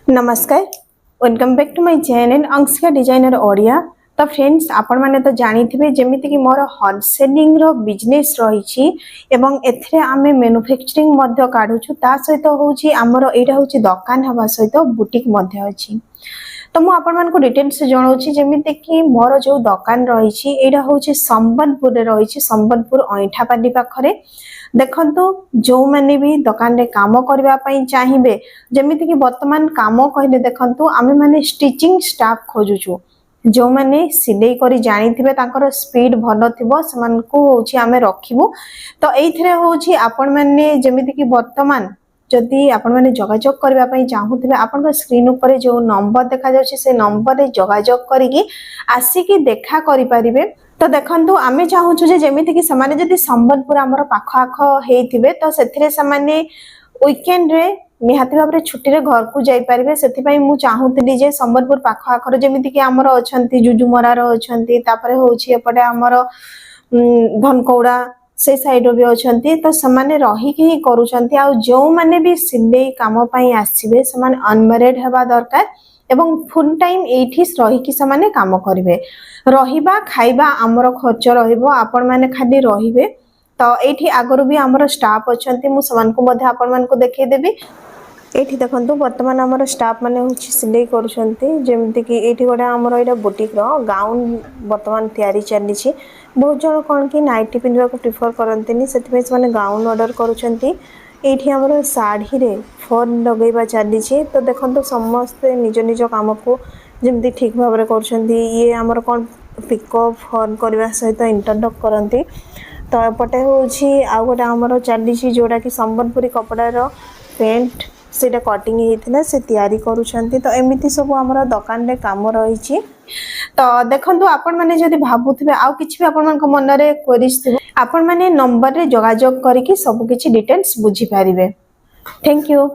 नमस्कार welcome back to my channel Anshika designer Odia. तो friends आपण माने तो जानी थे जमीती कि मोर होलसेलिंग रो बिजनेस रही एवं एथिरे आमे मैन्युफैक्चरिंग मध्य काढुछु ता सहित होची हमरो एटा होची दुकान हवा सहित बुटीक मध्य अछि। तो मु आपण मान को डिटेल्स जणाउछि जमीती कि मोर जो दुकान रही एटा होची संबलपुर रे रही संबलपुर ऐठापाली पाखरे। देखंतु जो माने भी दुकान रे काम करबा पई चाहिबे जमीती कि वर्तमान काम कहले देखंतु आमे माने स्टिचिंग स्टाफ खोजुछु जो माने सिलाई करी जानी थिबे तांकर स्पीड भलो थिबो समान को होची आमे रखिबु। तो एइथरे होची आपण माने जमीती कि वर्तमान जदि आपण माने जोगाजोग करबा पई चाहुथिबे आपण स्क्रीन ऊपर जो नंबर देखा जाउछि से नंबर रे जोगाजोग करिकि आसीकि देखा करि परिबे। तो देखंतु आमे चाहुछु जे जेमिति कि समाने जदि संबलपुर हमर पाख आख हेइथिबे तो सेथिरे समाने वीकेंड रे निहाती भाव रे छुट्टी रे घर को जाई परिबे। सेथि पई मु चाहुतली जे संबलपुर पाख आखर जेमिति कि हमर अछंती जुजुमरा रो अछंती तापरे होछि एपटे हमर धनकौड़ा से साइड भी अछंती तो समाने रही के ही करूछंती। आ जो माने भी सिलाई काम पई आसीबे समान अनमैरिड हेबा दरकार एवं फुल टाइम एठी रही कि समाने काम करिवे। रहिबा खाइबा हमर खर्च रहिबो आपण माने खाली रहिबे। तो एठी आगरो भी हमर स्टाफ अछंती मु समान को मध्ये आपण मान को देखै देबी। एठी देखंतु वर्तमान हमर स्टाफ माने होछि सिलाई करूछंती जेमिति कि एठी गोडा हमर एटा बुटीक रो गाउन वर्तमान तयारी चली छी। बहुत जण कोन कि नाइटी पिनवा को प्रेफर करंतिनी सेति पे माने गाउन ऑर्डर करूछंती। एठी हमर साड़ी रे फॉल लगेबा चली छी। तो देखंतु समस्त निज निज काम को जेमिति ठीक भाव रे करूछंती। ये हमर कोन पिकअप फॉल करबा सहित इंटरलॉक करंती। तो एपटे होछि आ गोटा हमर चली छी जोडा कि संबलपुरी कपड़ा रो पेंट सेटा कटिंग हेथिला से तयारी करूछंती। तो एमिति सब हमर दुकान रे काम रही छी। तो देखंतु आपण माने जदि भाबुथिबे आ किछि भी आपण मान को मन रे क्वेरीज थिबो आपण माने नंबर रे जोगाजोग करिकि सब किछि डिटेल्स बुझी पारिबे। Thank you.